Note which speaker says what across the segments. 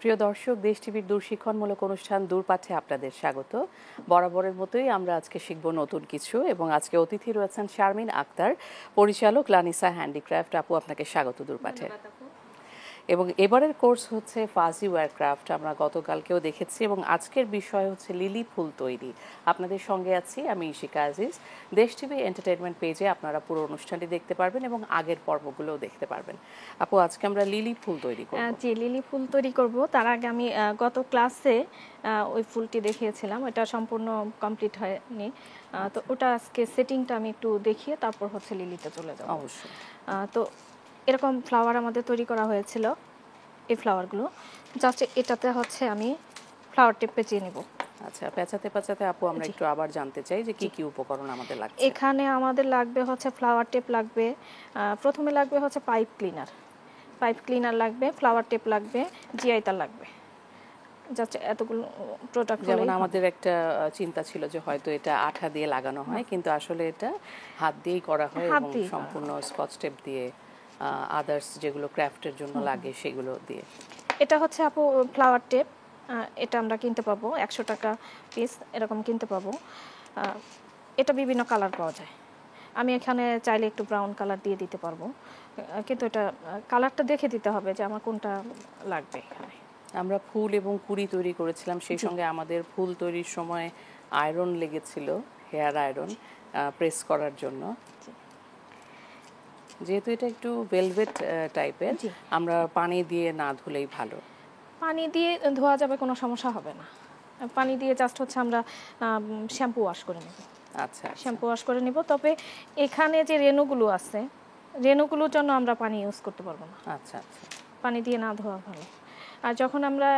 Speaker 1: প্রিয় দর্শক, দেশ টিভির দূরশিক্ষণমূলক অনুষ্ঠান দূরপাঠে আপনাদের স্বাগত। বরাবরের মতোই আমরা আজকে শিখব নতুন কিছু এবং আজকে অতিথি রয়েছেন শারমিন আক্তার, পরিচালক লানিসা হ্যান্ডিক্রাফট। আপু, আপনাকে স্বাগত দূরপাঠে। এবং এবারের কোর্স হচ্ছে ফাজি ওয়্যারক্রাফট। আমরা গতকালকেও দেখেছি এবং আজকের বিষয় হচ্ছে লিলি ফুল তৈরি। আপনাদের সঙ্গে আছি আমি ইশিকা আজিজ। দেশ টিভি এন্টারটেনমেন্ট পেজে আপনারা পুরো অনুষ্ঠানটি দেখতে পারবেন এবং আগের পর্বগুলোও দেখতে পারবেন। আপু, আজকে আমরা লিলি ফুল তৈরি করব।
Speaker 2: জি, লিলি ফুল তৈরি করব। তার আগে আমি গত ক্লাসে ওই ফুলটি দেখিয়েছিলাম, এটা সম্পূর্ণ কমপ্লিট হয়নি। তো ওটা আজকে সেটিংটা আমি একটু দেখিয়ে তারপর হচ্ছে লিলিতে চলে যাব।
Speaker 1: অবশ্যই।
Speaker 2: তো এরকম ফ্লাওয়ার আমাদের তৈরি করা হয়েছিল। এই ফ্লাওয়ারগুলো জাস্ট এটাতে হচ্ছে আমি ফ্লাওয়ার টিপ পেঁচিয়ে নেব।
Speaker 1: আচ্ছা, পেঁচাতে পেঁচাতে আপু আমরা একটু আবার জানতে চাই যে কি কি উপকরণ আমাদের লাগছে।
Speaker 2: এখানে আমাদের লাগবে হচ্ছে ফ্লাওয়ার টেপ লাগবে, প্রথমে লাগবে হচ্ছে পাইপ ক্লিনার লাগবে, ফ্লাওয়ার টেপ লাগবে, জিআই তার লাগবে। জাস্ট এতগুলো প্রোডাক্ট।
Speaker 1: যেমন আমাদের একটা চিন্তা ছিল যে হয়তো এটা আঠা দিয়ে লাগানো হয়, কিন্তু আসলে এটা হাত দিয়েই করা হয় এবং সম্পূর্ণ স্কচ টেপ দিয়ে, আদার্স যেগুলো ক্রাফটের জন্য লাগে সেগুলো দিয়ে।
Speaker 2: এটা হচ্ছে আপু ফ্লাওয়ার টেপ। এটা আমরা কিনতে পাবো 100 টাকা পিস, এরকম কিনতে পাবো। এটা বিভিন্ন কালার পাওয়া যায়। আমি এখানে চাইলে একটু ব্রাউন কালার দিয়ে দিতে পারবো, কিন্তু এটা কালারটা দেখে দিতে হবে যে আমার কোনটা লাগবে। এখানে
Speaker 1: আমরা ফুল এবং কুড়ি তৈরি করেছিলাম, সেই সঙ্গে আমাদের ফুল তৈরির সময় আয়রন লেগেছিল, হেয়ার আয়রন প্রেস করার জন্য। যেহেতু এটা একটু ভেলভেট টাইপের, আমরা পানি দিয়ে না ধুলেই ভালো।
Speaker 2: পানি দিয়ে ধোয়া যাবে, কোনো সমস্যা হবে না। পানি দিয়ে জাস্ট হচ্ছে আমরা শ্যাম্পু ওয়াশ করে নেব।
Speaker 1: আচ্ছা,
Speaker 2: শ্যাম্পু ওয়াশ করে নেব। তবে এখানে যে রেণুগুলো আছে, রেণুগুলোর জন্য আমরা পানি ইউজ করতে পারবো না।
Speaker 1: আচ্ছা আচ্ছা,
Speaker 2: পানি দিয়ে না ধোয়া ভালো। আর যখন আমরা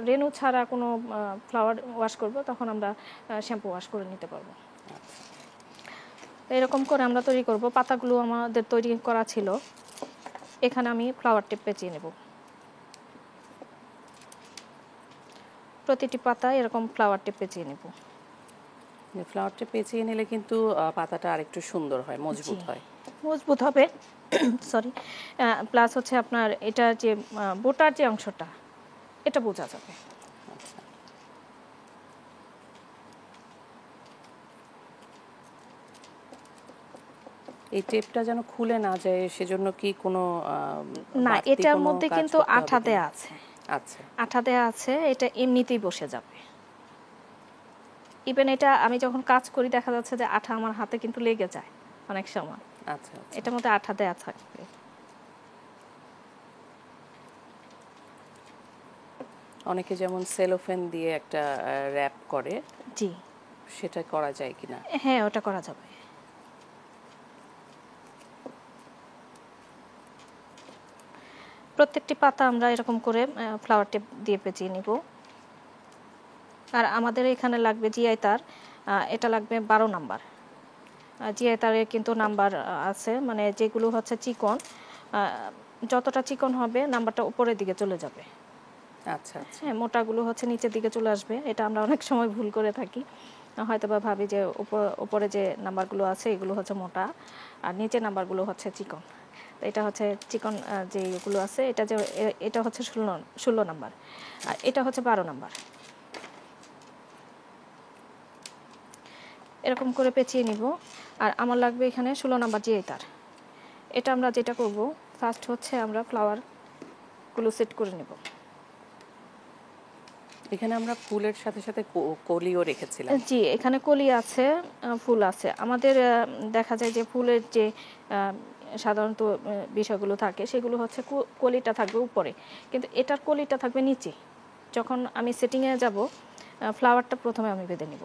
Speaker 2: রেণু ছাড়া কোনো ফ্লাওয়ার ওয়াশ করব, তখন আমরা শ্যাম্পু ওয়াশ করে নিতে পারবো। এরকম করে আমরা তৈরি করব। পাতাগুলো আমাদের তৈরি করা ছিল। এখানে আমি ফ্লাওয়ার টেপ পেঁচিয়ে নেব। প্রতিটি পাতায় এরকম ফ্লাওয়ার টেপ পেঁচিয়ে নেব।
Speaker 1: ফ্লাওয়ার টেপ পেঁচিয়ে নিলে কিন্তু পাতাটা আরেকটু সুন্দর হয়, মজবুত হয়।
Speaker 2: মজবুত হবে, সরি। প্লাস হচ্ছে আপনার এটা যে বোটার যে অংশটা, এটা বোঝা যাবে।
Speaker 1: আচ্ছা, এই টেপটা যেন খুলে না যায় সেজন্য কি কোনো
Speaker 2: না, এটার মধ্যে কিন্তু আঠা দেয়া আছে।
Speaker 1: আচ্ছা,
Speaker 2: আঠা দেয়া আছে, এটা এমনিতেই বসে যাবে। ইভেন এটা আমি যখন কাজ করি দেখা যাচ্ছে যে আঠা আমার হাতে কিন্তু লেগে যায় অনেক সময়।
Speaker 1: আচ্ছা,
Speaker 2: এটার মধ্যে আঠা দেয়া থাকবে।
Speaker 1: অনেকে যেমন সেলোফেন দিয়ে একটা র‍্যাপ করে,
Speaker 2: জি,
Speaker 1: সেটা করা যায় কিনা?
Speaker 2: হ্যাঁ, ওটা করা যাবে। প্রত্যেকটি পাতা আমরা এরকম করে ফ্লাওয়ার টেপ দিয়ে পেঁচিয়ে নিব। আর আমাদের এখানে লাগবে জিআই তার, এটা লাগবে 12 নাম্বার। জিআই তারের কিন্তু নাম্বার আছে, মানে যেগুলো হচ্ছে চিকন, যতটা চিকন হবে নাম্বারটা উপরের দিকে চলে যাবে।
Speaker 1: আচ্ছা আচ্ছা,
Speaker 2: হ্যাঁ, মোটাগুলো হচ্ছে নিচের দিকে চলে আসবে। এটা আমরা অনেক সময় ভুল করে থাকি, হয়তো বা ভাবি যে উপরে যে নাম্বারগুলো আছে এগুলো হচ্ছে মোটা আর নিচের নাম্বারগুলো হচ্ছে চিকন। তো এটা হচ্ছে চিকন যেগুলো আছে, এটা হচ্ছে 16 নাম্বার আর এটা হচ্ছে 12 নাম্বার। এরকম করে পেঁচিয়ে নিব। আর আমার লাগবে এখানে 16 নাম্বার জিআই তার। এটা আমরা যেটা করব, ফার্স্ট হচ্ছে আমরা ফ্লাওয়ারগুলো সেট করে নেব।
Speaker 1: এখানে আমরা ফুলের সাথে সাথে কলিও রেখেছিলাম।
Speaker 2: জি, এখানে কলি আছে, ফুল আছে। আমাদের দেখা যায় যে ফুলের যে সাধারণত বিষয়গুলো থাকে সেগুলো হচ্ছে কলিটা থাকবে উপরে, কিন্তু এটার কলিটা থাকবে নিচে। যখন আমি সেটিংয়ে যাব, ফ্লাওয়ারটা প্রথমে আমি বেঁধে নিব।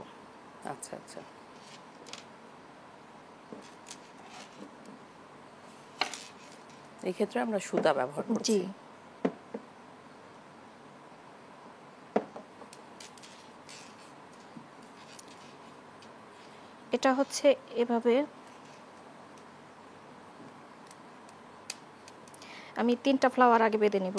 Speaker 1: আচ্ছা আচ্ছা, এই ক্ষেত্রে আমরা সুতা ব্যবহার করছি।
Speaker 2: জি, এটা হচ্ছে এভাবে আমি 3টা ফ্লাওয়ার আগে বেঁধে নিব।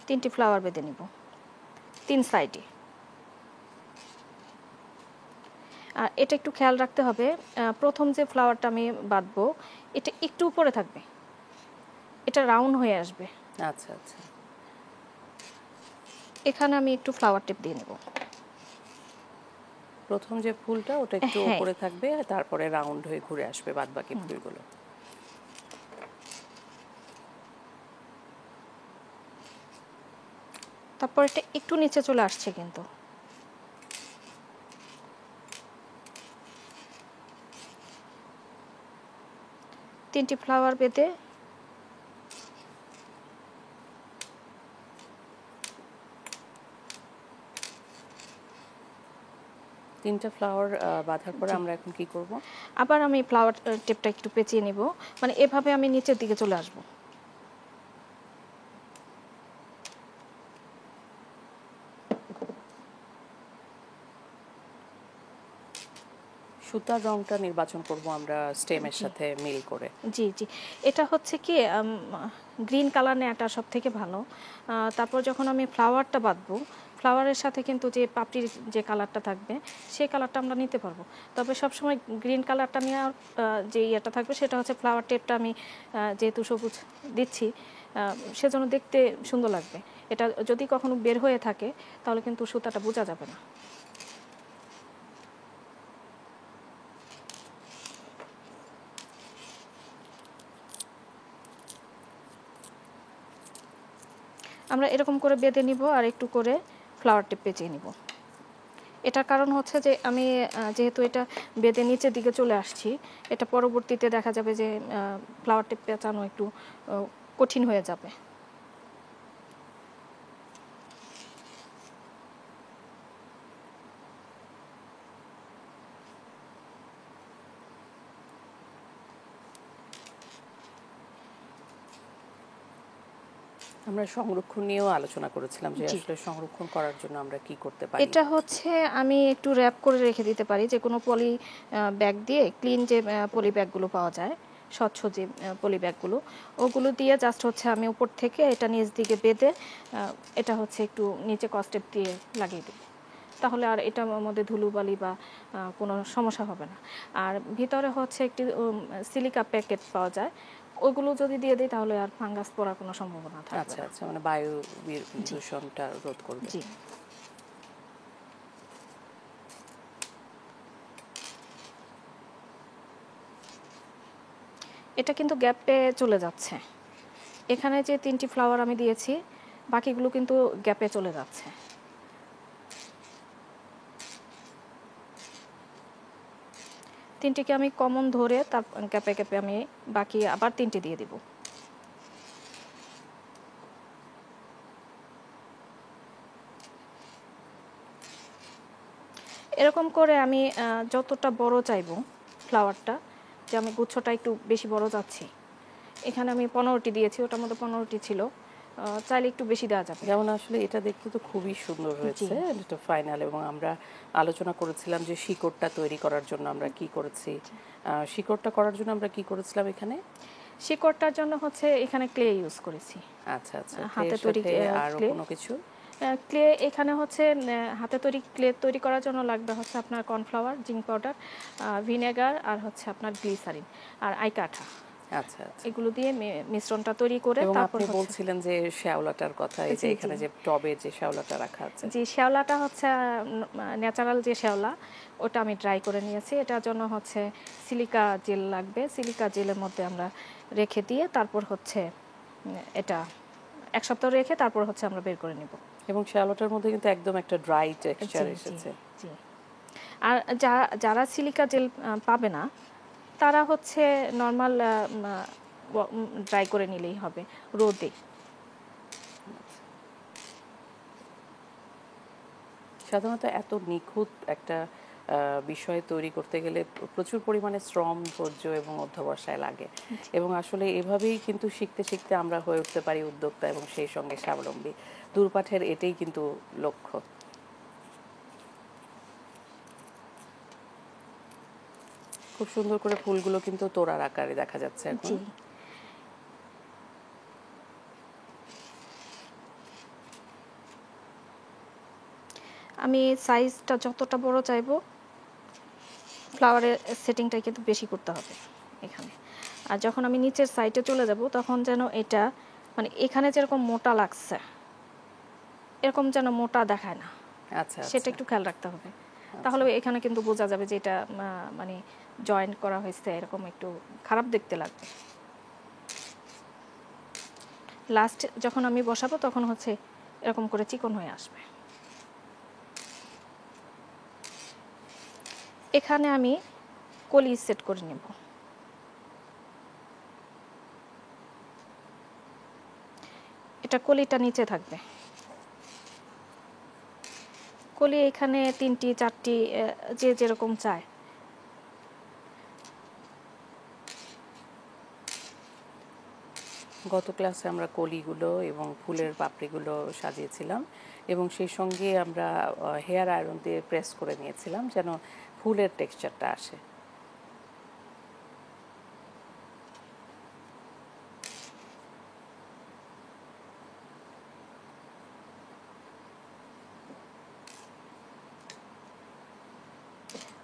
Speaker 2: তিনটি ফ্লাওয়ার বেঁধে নিব। 3 সাইডে। আর এটা একটু খেয়াল রাখতে হবে, প্রথম যে ফ্লাওয়ারটা আমি বাঁধবো এটা একটু উপরে থাকবে, এটা রাউন্ড হয়ে আসবে।
Speaker 1: আচ্ছা আচ্ছা,
Speaker 2: এখানে আমি একটু ফ্লাওয়ার টিপ দিয়ে নেব।
Speaker 1: প্রথম যে ফুলটা ওটা একটু
Speaker 2: হ্যাঁ।
Speaker 1: উপরে থাকবে, তারপরে রাউন্ড হয়ে ঘুরে আসবে বাদবাকি ফুলগুলো।
Speaker 2: তারপর এটা একটু নিচে চলে আসছে কিন্তু। তিনটি ফ্লাওয়ার বেঁধে
Speaker 1: তিনটা ফ্লাওয়ার বাঁধার পরে আমরা এখন কি করব?
Speaker 2: আবার আমি ফ্লাওয়ার টেপটা একটু পেঁচিয়ে নিব, মানে এভাবে আমি নিচের দিকে চলে আসব।
Speaker 1: সুতার রংটা নির্বাচন করব আমরা স্টেমের সাথে মিল করে।
Speaker 2: জি জি, এটা হচ্ছে কি গ্রিন কালার নেওয়াটা সব থেকে ভালো। তারপর যখন আমি ফ্লাওয়ারটা বাঁধবো, ফ্লাওয়ারের সাথে কিন্তু যে পাপড়ির যে কালারটা থাকবে সেই কালারটা আমরা নিতে পারবো। তবে সবসময় গ্রিন কালারটা নেওয়ার যে ইয়েটা থাকবে সেটা হচ্ছে ফ্লাওয়ার টেপটা আমি যেহেতু সবুজ দিচ্ছি, সেজন্য দেখতে সুন্দর লাগবে। এটা যদি কখনো বের হয়ে থাকে তাহলে কিন্তু সুতাটা বোঝা যাবে না। আমরা এরকম করে বেঁধে নিব আর একটু করে ফ্লাওয়ার টিপ পেঁচিয়ে নিব। এটার কারণ হচ্ছে যে আমি যেহেতু এটা বেঁধে নিচের দিকে চলে আসছি, এটা পরবর্তীতে দেখা যাবে যে ফ্লাওয়ার টিপ পেঁচানো একটু কঠিন হয়ে যাবে।
Speaker 1: আমরা সংরক্ষণ নিয়েও আলোচনা করেছিলাম যে আসলে সংরক্ষণ করার জন্য আমরা কি করতে পারি।
Speaker 2: এটা হচ্ছে আমি একটু র্যাপ করে রেখে দিতে পারি, যে কোনো পলি ব্যাগ দিয়ে, ক্লিন যে পলি ব্যাগগুলো পাওয়া যায়, স্বচ্ছ যে পলি ব্যাগগুলো, ওগুলো দিয়ে জাস্ট হচ্ছে আমি উপর থেকে এটা নিচ দিকে বেঁধে এটা হচ্ছে একটু নিচে কস্টেপ দিয়ে লাগিয়ে দেব। তাহলে আর এটার মধ্যে ধুলোবালি বা কোনো সমস্যা হবে না। আর ভিতরে হচ্ছে একটি সিলিকা প্যাকেট পাওয়া যায়, ওগুলো যদি দিয়ে দিই তাহলে আর ফাঙ্গাস পড়ার কোনো সম্ভাবনা থাকবে
Speaker 1: আচ্ছা
Speaker 2: না।
Speaker 1: আচ্ছা, মানে বায়ু দূষণটা রোধ করবে।
Speaker 2: জি, এটা কিন্তু গ্যাপে চলে যাচ্ছে। এখানে যে 3টি ফ্লাওয়ার আমি দিয়েছি, বাকিগুলো কিন্তু গ্যাপে চলে যাচ্ছে। তিনটিকে আমি কমন ধরে তার গ্যাপে গ্যাপে আমি বাকি আবার 3টি দিয়ে দিব। এরকম করে আমি যতটা বড় চাইবো ফ্লাওয়ারটা, যে আমি গুচ্ছটা একটু বেশি বড় চাচ্ছি, এখানে আমি 15টি দিয়েছি, ওটার মধ্যে 15টি ছিল, চাইলে একটু বেশি দেওয়া যাবে।
Speaker 1: যেমন আসলে এটা দেখতে তো খুবই সুন্দর হয়েছে, এটা ফাইনাল। এবং আমরা আলোচনা করেছিলাম যে শিকড়টা তৈরি করার জন্য আমরা কি করেছি। শিকড়টা করার জন্য আমরা কি করেছিলাম এখানে?
Speaker 2: শিকড়টার জন্য হচ্ছে এখানে ক্লে ইউজ করেছি।
Speaker 1: আচ্ছা আচ্ছা,
Speaker 2: হাতে তৈরি
Speaker 1: আর
Speaker 2: ক্লে।
Speaker 1: কোনো কিছু?
Speaker 2: ক্লে এখানে হচ্ছে হাতে তৈরি ক্লে তৈরি করার জন্য লাগবে হচ্ছে আপনার কর্নফ্লাওয়ার, জিঙ্ক পাউডার, ভিনেগার, আর হচ্ছে আপনার গ্লিসারিন আর আইকাঠা।
Speaker 1: আচ্ছা আচ্ছা,
Speaker 2: এগুলো দিয়ে মিশ্রণটা তৈরি করে
Speaker 1: এবং
Speaker 2: তারপর
Speaker 1: আপনি বলছিলেন যে শ্যাওলাটার কথা, এই যে এখানে যে টবে যে শ্যাওলাটা রাখা আছে।
Speaker 2: যে শ্যাওলাটা হচ্ছে ন্যাচারাল যে শ্যাওলা, ওটা আমি ড্রাই করে নিয়েছি। এটার জন্য হচ্ছে সিলিকা জেল লাগবে, সিলিকা জেলের মধ্যে আমরা রেখে দিয়ে তারপর হচ্ছে এটা 1 সপ্তাহ রেখে তারপর হচ্ছে আমরা বের করে নিব।
Speaker 1: এবং শ্যাওলাটার মধ্যে কিন্তু একদম একটা ড্রাই টেক্সচার এসেছে।
Speaker 2: জি, আর যারা সিলিকা জেল পাবে না, তারা হচ্ছে নর্মাল ড্রাই করে নিলেই হবে রোদে।
Speaker 1: সাধারণত এত নিখুঁত একটা বিষয় তৈরি করতে গেলে প্রচুর পরিমাণে শ্রম, ধৈর্য এবং অধ্যবসায় লাগে। এবং আসলে এভাবেই কিন্তু শিখতে শিখতে আমরা হয়ে উঠতে পারি উদ্যোক্তা এবং সেই সঙ্গে স্বাবলম্বী। দূরপাঠের এটাই কিন্তু লক্ষ্য। খুব সুন্দর করে ফুলগুলো কিন্তু তোড়ার আকারে দেখা যাচ্ছে এখন।
Speaker 2: আমি সাইজটা যতটা বড় চাইবো, ফ্লাওয়ারের সেটিংটা কিন্তু বেশি করতে হবে এখানে। আর যখন আমি নিচের সাইডে চলে যাব তখন যেন এটা মানে এখানে যেরকম মোটা লাগছে এরকম যেন মোটা দেখায় না,
Speaker 1: আচ্ছা
Speaker 2: সেটা
Speaker 1: আচ্ছা
Speaker 2: একটু খেয়াল রাখতে হবে। তাহলে এখানে কিন্তু বোঝা যাবে যে এটা মানে জয়েন্ট করা হয়েছে, এরকম একটু খারাপ দেখতে লাগবে। লাস্ট যখন আমি বসাবো তখন হচ্ছে এরকম করে চিকন হয়ে আসবে। এখানে আমি কলি সেট করে নেব। এটা কলিটা নিচে থাকবে। কলি এখানে 3টি 4টি যে যেরকম চায়।
Speaker 1: গত ক্লাসে আমরা কলিগুলো এবং ফুলের পাপড়িগুলো সাজিয়েছিলাম এবং সেই সঙ্গে আমরা হেয়ার আয়রন দিয়ে প্রেস করে নিয়েছিলাম যেন ফুলের টেক্সচারটা আসে।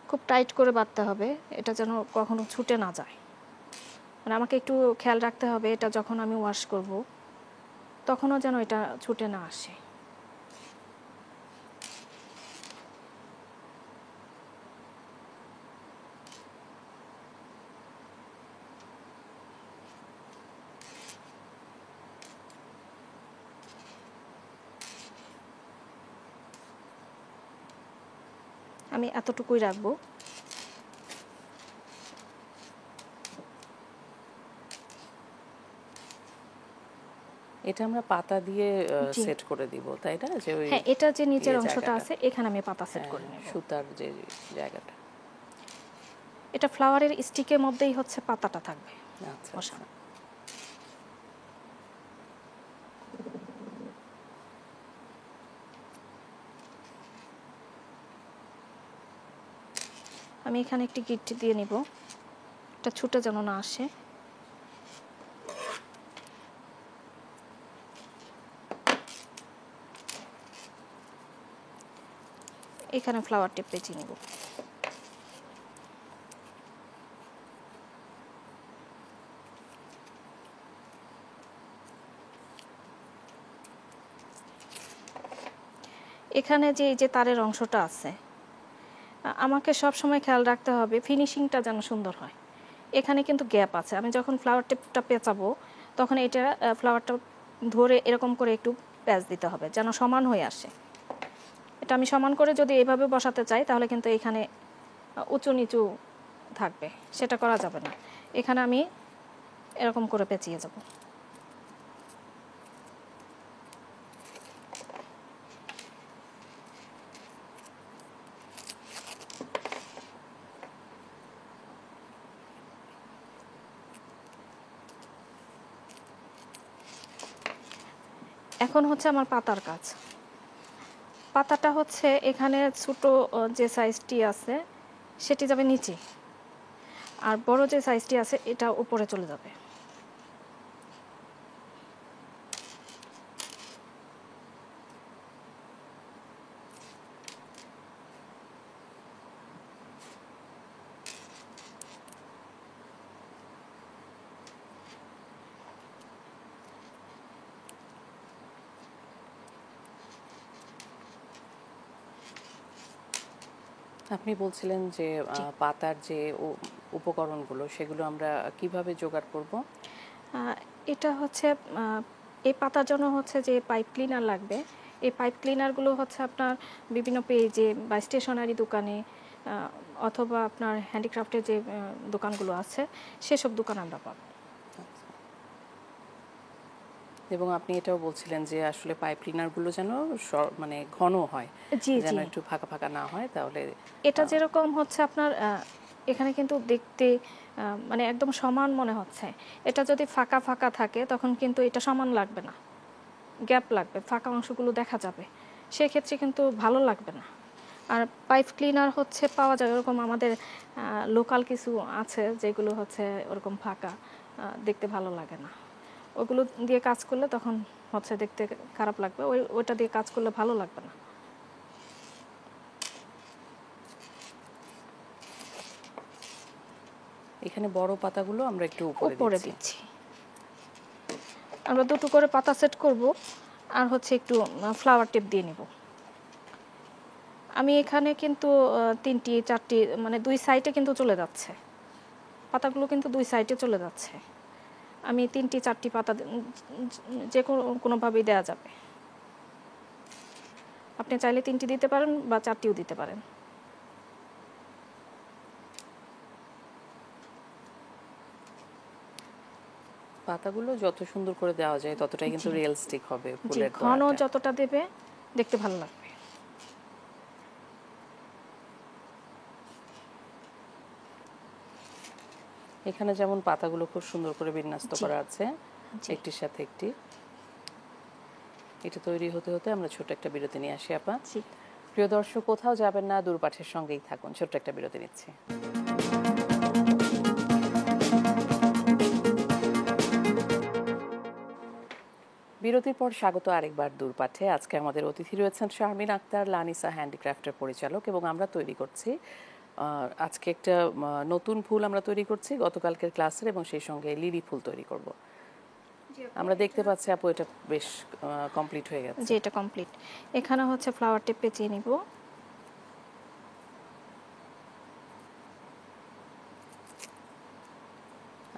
Speaker 2: খুব টাইট করে বাঁধতে হবে, এটা যেন কখনো ছুটে না যায়। মানে আমাকে একটু খেয়াল রাখতে হবে এটা যখন আমি ওয়াশ করব তখনও যেন এটা ছুটে না আসে। আমি এতটুকুই রাখবো।
Speaker 1: এটা আমরা পাতা দিয়ে
Speaker 2: জি।
Speaker 1: সেট করে দিব, তাই না? যে ওই
Speaker 2: হ্যাঁ, এটা যে নিচের অংশটা
Speaker 1: জায়গাটা,
Speaker 2: আছে এখানে আমি পাতা সেট করে নেব।
Speaker 1: সুতার যে জায়গাটা।
Speaker 2: এটা ফ্লাওয়ারের স্টিকের মধ্যেই হচ্ছে পাতাটা থাকবে
Speaker 1: আচ্ছা
Speaker 2: বসানো।
Speaker 1: আচ্ছা।
Speaker 2: আমি এখানে একটি গিট দিয়ে নিব, এটা ছুটে যেন না আসে। এখানে ফ্লাওয়ার টিপ পেঁচিয়ে নিব। এখানে যে এই যে তারের অংশটা আছে আমাকে সব সময় খেয়াল রাখতে হবে ফিনিশিংটা যেন সুন্দর হয়। এখানে কিন্তু গ্যাপ আছে, আমি যখন ফ্লাওয়ার টিপটা পেঁচাবো তখন এটা ফ্লাওয়ারটা ধরে এরকম করে একটু প্যাঁচ দিতে হবে যেন সমান হয়ে আসে। এটা আমি সমান করে যদি এইভাবে বসাতে চাই তাহলে কিন্তু এখানে উঁচু নিচু থাকবে, সেটা করা যাবে না। এখানে আমি এরকম করে পেঁচিয়ে যাব। এখন হচ্ছে আমার পাতার কাজ। পাতাটা হচ্ছে এখানে ছোট যে সাইজটি আছে সেটি যাবে নিচে, আর বড় যে সাইজটি আছে এটা উপরে চলে যাবে।
Speaker 1: আপনি বলছিলেন যে পাতার যে উপকরণগুলো সেগুলো আমরা কিভাবে জোগাড় করব?
Speaker 2: এটা হচ্ছে এই পাতার জন্য হচ্ছে যে পাইপ ক্লিনার লাগবে। এই পাইপ ক্লিনারগুলো হচ্ছে আপনার বিভিন্ন পেজে বা স্টেশনারি দোকানে অথবা আপনার হ্যান্ডিক্রাফটের যে দোকানগুলো আছে সেসব দোকান আমরা পাবো।
Speaker 1: এবং আপনি এটাও বলছিলেন যে আসলে পাইপ ক্লিনারগুলো যেন মানে ঘন হয়,
Speaker 2: জি
Speaker 1: যেন
Speaker 2: জি,
Speaker 1: একটু ফাঁকা ফাঁকা না হয়, তাহলে
Speaker 2: এটা যেরকম হচ্ছে আপনার এখানে কিন্তু দেখতে মানে একদম সমান মনে হচ্ছে। এটা যদি ফাঁকা ফাঁকা থাকে তখন কিন্তু এটা সমান লাগবে না, গ্যাপ লাগবে, ফাঁকা অংশগুলো দেখা যাবে, সেক্ষেত্রে কিন্তু ভালো লাগবে না। আর পাইপ ক্লিনার হচ্ছে পাওয়া যায় ওরকম আমাদের লোকাল কিছু আছে যেগুলো হচ্ছে ওরকম ফাঁকা, দেখতে ভালো লাগে না। ওগুলো দিয়ে কাজ করলে তখন হচ্ছে দেখতে খারাপ লাগবে, ওইটা দিয়ে কাজ করলে ভালো লাগবে না।
Speaker 1: এখানে বড় পাতাগুলো আমরা একটু উপরে
Speaker 2: উপরে
Speaker 1: দিচ্ছি।
Speaker 2: দিচ্ছি। আমরা দুটো করে পাতা সেট করব, আর হচ্ছে একটু ফ্লাওয়ার টেপ দিয়ে নিব। আমি এখানে কিন্তু 3টি 4টি মানে 2 সাইডে কিন্তু চলে যাচ্ছে, পাতাগুলো কিন্তু 2 সাইডে চলে যাচ্ছে। আমি 3টি 4টি পাতা যে কোনোভাবেই দেওয়া যাবে। আপনি চাইলে 3টি দিতে পারেন বা 4টিও দিতে পারেন।
Speaker 1: পাতাগুলো যত সুন্দর করে দেওয়া যায় ততটাই কিন্তু রিয়েলিস্টিক হবে
Speaker 2: জি,
Speaker 1: ফুলের
Speaker 2: ঘন
Speaker 1: তোড়াটা।
Speaker 2: যতটা দেবে দেখতে ভালো লাগবে।
Speaker 1: এখানে যেমন পাতাগুলো খুব সুন্দর করে বিন্যস্ত
Speaker 2: জি।
Speaker 1: করা আছে
Speaker 2: জি।
Speaker 1: একটির সাথে একটি। এটা তৈরি হতে হতে আমরা ছোট একটা বিরতি নিয়ে আসি আপা।
Speaker 2: জি।
Speaker 1: প্রিয় দর্শক, কোথাও যাবেন না, দূরপাঠের সঙ্গেই থাকুন। ছোট্ট একটা বিরতি নিচ্ছি। বিরতির পর স্বাগত আরেকবার দূরপাঠে। আজকে আমাদের অতিথি রয়েছেন শারমিন আক্তার, লানিসা হ্যান্ডিক্রাফটের পরিচালক, এবং আমরা তৈরি করছি আজকে একটা নতুন ফুল আমরা তৈরি করছি গতকালকের ক্লাসের, এবং সেই সঙ্গে লিলি ফুল তৈরি করব। আমরা দেখতে পাচ্ছি আপু এটা বেশ কমপ্লিট হয়ে গেছে।
Speaker 2: জি, এটা কমপ্লিট। এখানে হচ্ছে ফ্লাওয়ার টেপ পেঁচিয়ে নিব।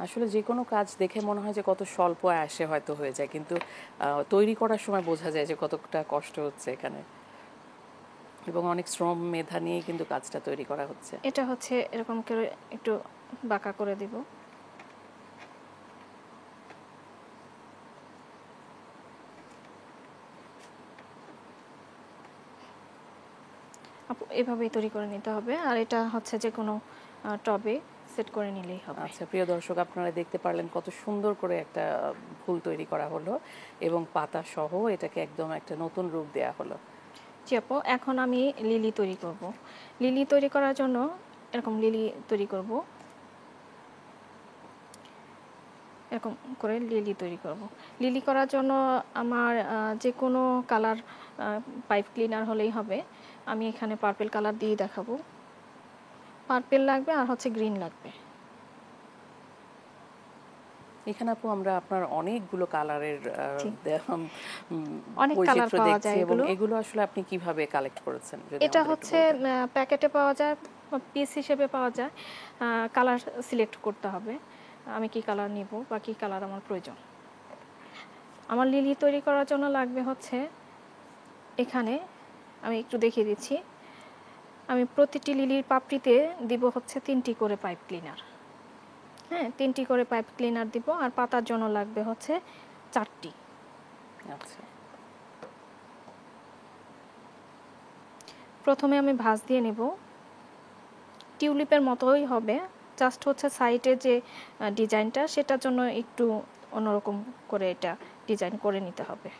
Speaker 1: আসলে যে কোনো কাজ দেখে মনে হয় যে কত স্বল্প আয়াসে হয়তো হয়ে যায়, কিন্তু তৈরি করার সময় বোঝা যায় যে কতটা কষ্ট হচ্ছে এখানে, এবং অনেক শ্রম মেধা নিয়েই কিন্তু কাজটা তৈরি করা হচ্ছে।
Speaker 2: এটা হচ্ছে এরকম করে একটু বাঁকা করে দিব। এভাবেই তৈরি করে নিতে হবে, আর এটা হচ্ছে যে কোনো টবে সেট করে নিলেই হবে।
Speaker 1: আচ্ছা প্রিয় দর্শক, আপনারা দেখতে পারলেন কত সুন্দর করে একটা ফুল তৈরি করা হলো, এবং পাতা সহ এটাকে একদম একটা নতুন রূপ দেয়া হলো।
Speaker 2: জি আপু, এখন আমি লিলি তৈরি করব। লিলি তৈরি করার জন্য এরকম লিলি তৈরি করব, এরকম করে লিলি তৈরি করব। লিলি করার জন্য আমার যে কোনো কালার পাইপ ক্লিনার হলেই হবে। আমি এখানে পার্পল কালার দিয়ে দেখাবো। পার্পল লাগবে আর হচ্ছে গ্রিন লাগবে।
Speaker 1: এখানে আপু আমরা আপনার অনেকগুলো কালারের
Speaker 2: অনেক কালার
Speaker 1: বৈচিত্র্য
Speaker 2: পাওয়া
Speaker 1: দেখছি,
Speaker 2: যায়
Speaker 1: এবং
Speaker 2: এগুলো।
Speaker 1: এগুলো আসলে আপনি কিভাবে কালেক্ট করেছেন যদি
Speaker 2: এটা
Speaker 1: আমাদের একটু
Speaker 2: হচ্ছে
Speaker 1: বলতেন।
Speaker 2: প্যাকেটে পাওয়া যায়, পিস হিসেবে পাওয়া যায়। কালার সিলেক্ট করতে হবে আমি কি কালার নিব বা কি কালার আমার প্রয়োজন। আমার লিলি তৈরি করার জন্য লাগবে হচ্ছে, এখানে আমি একটু দেখিয়ে দিচ্ছি। আমি প্রতিটি লিলির পাপড়িতে দিব হচ্ছে 3টি করে পাইপ ক্লিনার। হ্যাঁ, 3টি করে পাইপ ক্লিনার দিব, আর পাতার জন্য লাগবে হচ্ছে 4টি।
Speaker 1: আচ্ছা,
Speaker 2: প্রথমে আমি ভাঁজ দিয়ে নেব। টিউলিপের মতোই হবে, জাস্ট হচ্ছে সাইডে যে ডিজাইনটা সেটার জন্য একটু অন্যরকম করে এটা ডিজাইন করে নিতে হবে।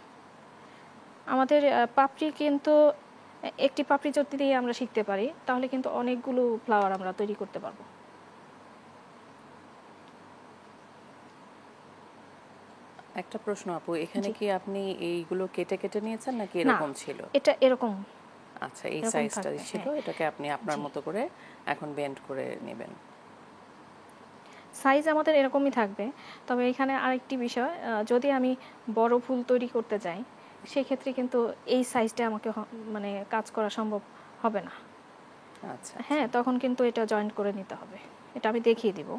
Speaker 2: আমাদের পাপড়ি কিন্তু একটি পাপড়ি যদি দিয়ে আমরা শিখতে পারি তাহলে কিন্তু অনেকগুলো ফ্লাওয়ার আমরা তৈরি করতে পারবো।
Speaker 1: একটা প্রশ্ন আপু, এখানে
Speaker 2: জি।
Speaker 1: কি আপনি এইগুলো কেটে কেটে নিয়েছেন নাকি
Speaker 2: না,
Speaker 1: এরকম ছিল?
Speaker 2: এটা এরকম
Speaker 1: আচ্ছা, এই
Speaker 2: এরকম
Speaker 1: সাইজটাই
Speaker 2: থাকবে।
Speaker 1: ছিল,
Speaker 2: হ্যাঁ,
Speaker 1: এটাকে আপনি আপনার
Speaker 2: জি।
Speaker 1: মতো করে এখন বেন্ড করে নেবেন।
Speaker 2: সাইজ আমাদের এরকমই থাকবে, তবে এখানে আরেকটি বিষয়, যদি আমি বড় ফুল তৈরি করতে যাই সেক্ষেত্রে কিন্তু এই সাইজটা আমাকে মানে কাজ করা সম্ভব হবে না।
Speaker 1: আচ্ছা,
Speaker 2: হ্যাঁ, তখন কিন্তু এটা জয়েন্ট করে নিতে হবে। এটা আমি দেখিয়ে দিব।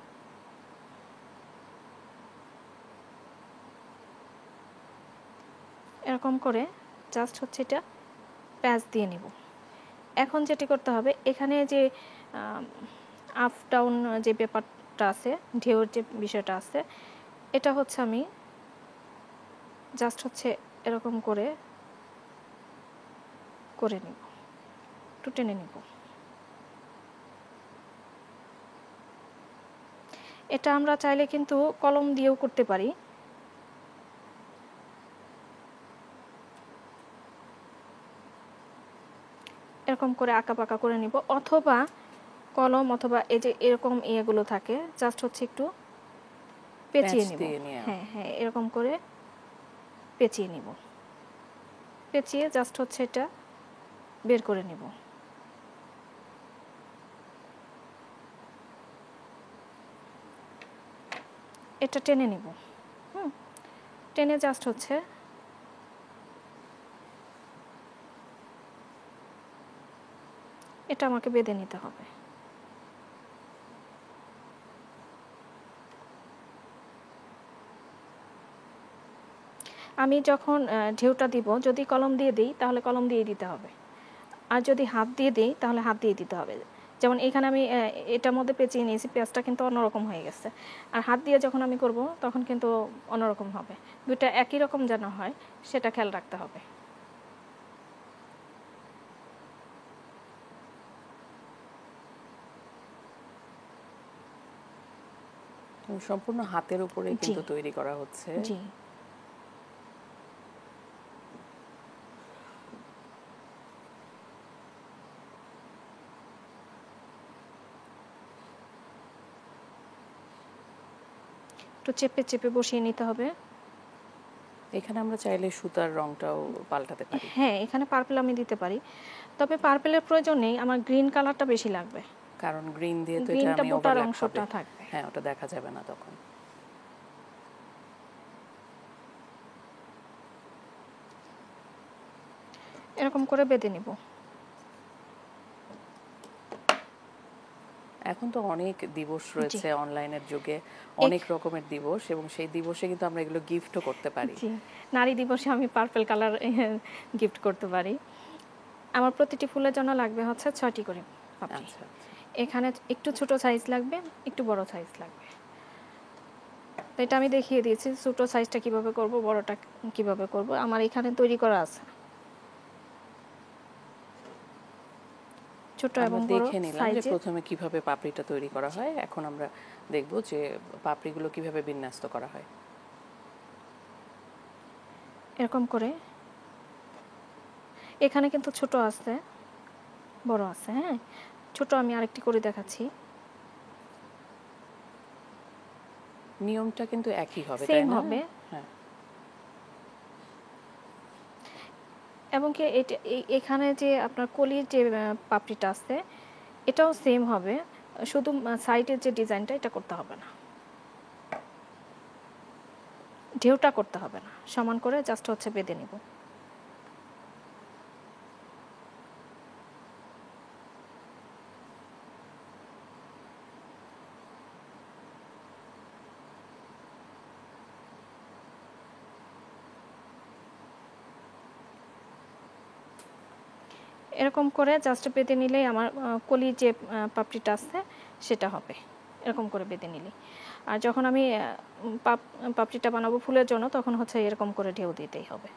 Speaker 2: এরকম করে জাস্ট হচ্ছে এটা প্যাচ দিয়ে নিব। এখন যেটি করতে হবে, এখানে যে আপ ডাউন যে ব্যাপারটা আছে, ঢেউর যে বিষয়টা আছে, এটা হচ্ছে আমি জাস্ট হচ্ছে এরকম করে করে নিব, একটু টেনে নিব। এটা আমরা চাইলে কিন্তু কলম দিয়েও করতে পারি। এরকম করে আঁকা পাকা করে নিব, অথবা কলম অথবা এই যে এরকম ইয়েগুলো থাকে, জাস্ট হচ্ছে একটু পেঁচিয়ে
Speaker 1: প্যাচ
Speaker 2: নিব।
Speaker 1: দিয়ে নিয়ে।
Speaker 2: হ্যাঁ হ্যাঁ, এরকম করে পেঁচিয়ে নিব। পেঁচিয়ে জাস্ট হচ্ছে এটা বের করে নিব। এটা টেনে নিব। টেনে জাস্ট হচ্ছে এটা আমাকে বেঁধে নিতে হবে। আমি যখন ঢেউটা দিব, যদি কলম দিয়ে দিই তাহলে কলম দিয়ে দিতে হবে, আর যদি হাত দিয়ে দিই তাহলে হাত দিয়ে দিতে হবে। যেমন এখানে আমি এটার মধ্যে পেঁচিয়ে নিয়েছি, পেঁয়াজটা কিন্তু অন্যরকম হয়ে গেছে। আর হাত দিয়ে যখন আমি করব তখন কিন্তু অন্যরকম হবে। দুইটা একই রকম যেন হয় সেটা খেয়াল রাখতে হবে।
Speaker 1: সম্পূর্ণ হাতের উপরে কিন্তু তৈরি করা হচ্ছে।
Speaker 2: জি, একটু চেপে চেপে বসিয়ে নিতে হবে।
Speaker 1: এখানে আমরা চাইলে সুতার রংটাও পাল্টাতে পারি।
Speaker 2: হ্যাঁ, এখানে পার্পল আমি দিতে পারি, তবে পার্পলের প্রয়োজন নেই, আমার গ্রিন কালারটা বেশি লাগবে।
Speaker 1: কারণ গ্রিন দিয়ে তো এটা
Speaker 2: গ্রিনটা
Speaker 1: আমি
Speaker 2: বোটার
Speaker 1: ওভারল্যাপ
Speaker 2: অংশটা
Speaker 1: হবে।
Speaker 2: থাকবে।
Speaker 1: হ্যাঁ, ওটা দেখা যাবে না তখন।
Speaker 2: এরকম করে বেঁধে নিব।
Speaker 1: এখন তো অনেক দিবস রয়েছে অনলাইনের যুগে, অনেক রকমের দিবস, এবং সেই দিবসে কিন্তু আমরা এগুলো গিফটও করতে পারি।
Speaker 2: জি, নারী দিবসে আমি পার্পল কালার গিফট করতে পারি। আমার প্রতিটি ফুলের জন্য লাগবে হচ্ছে 6টি করে পাপড়ি।
Speaker 1: আচ্ছা আচ্ছা।
Speaker 2: এখানে একটু ছোট সাইজ লাগবে, একটু বড় সাইজ লাগবে। তো এটা আমি দেখিয়ে দিয়েছি ছোট সাইজটা কিভাবে করব, বড়টা কিভাবে করব, আমার এখানে তৈরি করা আছে। ছোট এবং
Speaker 1: আমরা
Speaker 2: বড়
Speaker 1: দেখে নিলাম যে
Speaker 2: সাইজে
Speaker 1: প্রথমে কিভাবে পাপড়িটা তৈরি করা হয়। এখন আমরা দেখব যে পাপড়িগুলো কিভাবে বিন্যস্ত করা হয়।
Speaker 2: এরকম করে। এখানে কিন্তু ছোট আছে, বড় আছে। হ্যাঁ, ছোট আমি আরেকটি করে দেখাচ্ছি।
Speaker 1: নিয়মটা কিন্তু একই হবে, তাই
Speaker 2: সেম
Speaker 1: না?
Speaker 2: হবে।
Speaker 1: হ্যাঁ।
Speaker 2: এবং কি এটা এখানে যে আপনার কলির যে পাপড়িটা আছে এটাও সেম হবে, শুধু সাইডের যে ডিজাইনটা এটা করতে হবে না, ঢেউটা করতে হবে না, সমান করে জাস্ট হচ্ছে বেঁধে নিব। এরকম করে জাস্ট বেঁধে নিলেই আমার কলির যে পাপড়িটা আছে সেটা হবে। এরকম করে বেঁধে নিলেই। আর যখন আমি পাপড়িটা বানাবো ফুলের জন্য তখন হচ্ছে এরকম করে ঢেউ দিতেই হবে।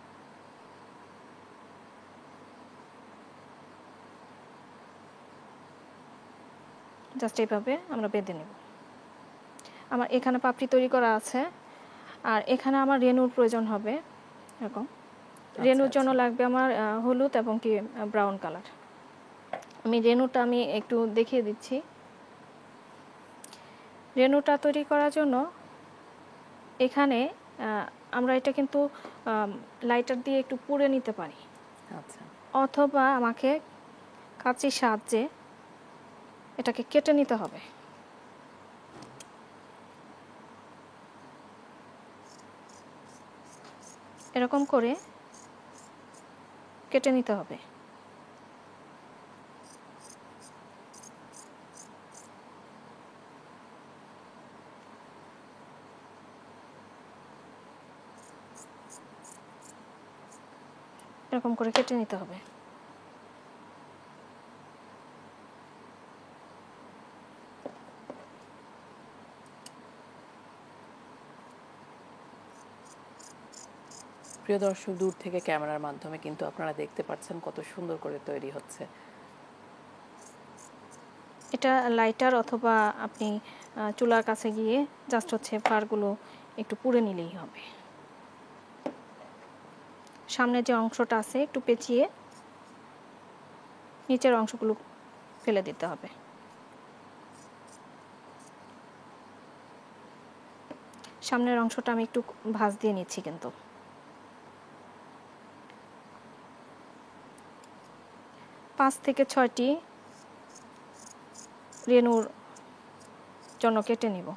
Speaker 2: জাস্ট এইভাবে আমরা বেঁধে নেব। আমার এখানে পাপড়ি তৈরি করা আছে, আর এখানে আমার রেনুর প্রয়োজন হবে। এরকম রেনুর জন্য লাগবে আমার হলুদ এবং কি ব্রাউন কালার। আমি রেনুটা আমি একটু দেখিয়ে দিচ্ছি। রেনুটা তৈরি করার জন্য এখানে আমরা এটা কিন্তু লাইটার দিয়ে একটু পুড়ে নিতে পারি,
Speaker 1: আচ্ছা।
Speaker 2: অথবা আমাকে কাঁচির সাহায্যে এটাকে কেটে নিতে হবে। এরকম করে কেটে নিতে হবে। এরকম করে কেটে নিতে হবে।
Speaker 1: প্রিয় দর্শক, দূর থেকে ক্যামেরার মাধ্যমে কিন্তু আপনারা দেখতে পাচ্ছেন কত সুন্দর করে তৈরি হচ্ছে।
Speaker 2: এটা লাইটার অথবা আপনি চুলার কাছে গিয়ে জাস্ট হচ্ছে ফারগুলো একটু পুড়ে নিলেই হবে। সামনের যে অংশটা আছে একটু পেঁচিয়ে নিচের অংশগুলো ফেলে দিতে হবে। সামনের অংশটা আমি একটু ভাঁজ দিয়ে নিচ্ছি, কিন্তু 5 থেকে 6টি রেনুর জন্য কেটে নিব।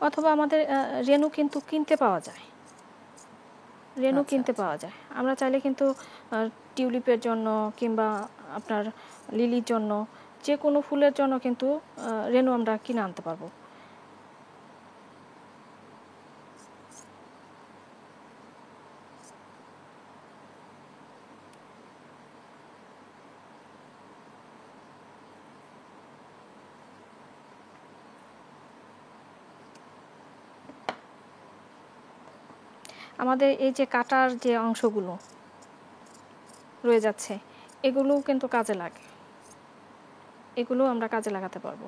Speaker 2: অথবা আমাদের রেনু কিন্তু কিনতে পাওয়া যায়, রেনু
Speaker 1: আচ্ছা,
Speaker 2: কিনতে
Speaker 1: আচ্ছা।
Speaker 2: পাওয়া যায়। আমরা চাইলে কিন্তু টিউলিপের জন্য কিংবা আপনার লিলির জন্য যে কোনো ফুলের জন্য কিন্তু রেনু আমরা কিনে আনতে পারবো। আমাদের এই যে কাটার যে অংশগুলো রয়ে যাচ্ছে এগুলোও কিন্তু কাজে লাগে, এগুলো আমরা কাজে লাগাতে পারবো।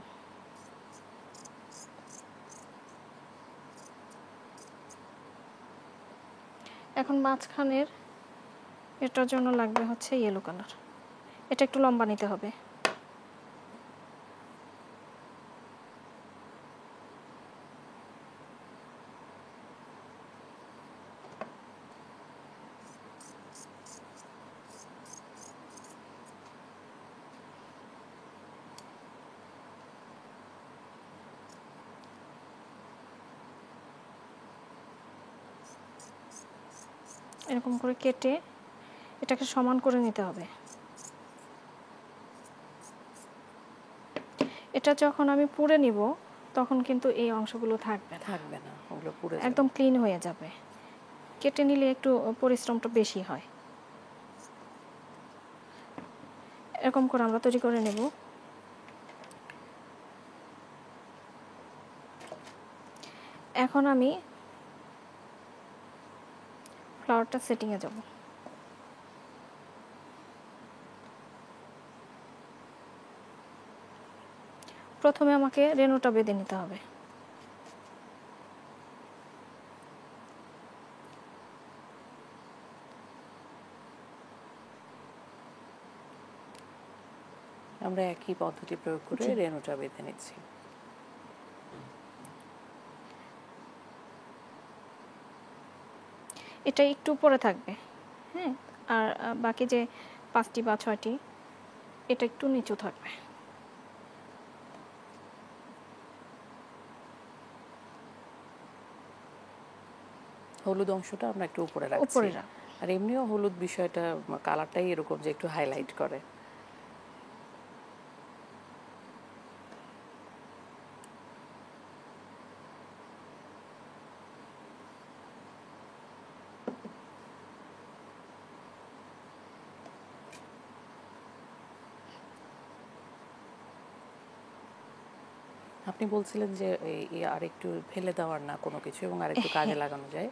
Speaker 2: এখন মাঝখানের এটার জন্য লাগবে হচ্ছে ইয়েলো কালার, এটা একটু লম্বা নিতে হবে। এরকম করে কেটে এটাকে সমান করে নিতে হবে। এটা যখন আমি পুড়ে নিব তখন কিন্তু এই অংশগুলো থাকবে না,
Speaker 1: থাকবে না, ওগুলো পুড়ে যাবে।
Speaker 2: একদম ক্লিন হয়ে যাবে। কেটে নিলে একটু পরিশ্রমটা বেশি হয়। এরকম করে আমরা তৈরি করে নেব। এখন আমি ফ্লাওয়ারটা সেটিংয়ে যাব। প্রথমে আমাকে রেনুটা বেঁধে নিতে হবে।
Speaker 1: আমরা একই পদ্ধতি প্রয়োগ করে
Speaker 2: জি।
Speaker 1: রেনুটা বেঁধে নিচ্ছি।
Speaker 2: এটা একটু উপরে থাকবে, হ্যাঁ, আর বাকি যে 5টি বা 6টি এটা একটু নিচু থাকবে।
Speaker 1: হলুদ অংশটা আমরা একটু উপরে রাখছি।
Speaker 2: উপরে রাখ।
Speaker 1: আর এমনিও হলুদ বিষয়টা কালারটাই এরকম যে একটু হাইলাইট করে। আপনি বলছিলেন যে আর একটু ফেলে দেওয়ার না কোনো কিছু এবং আর একটু কাজে লাগানো যায়।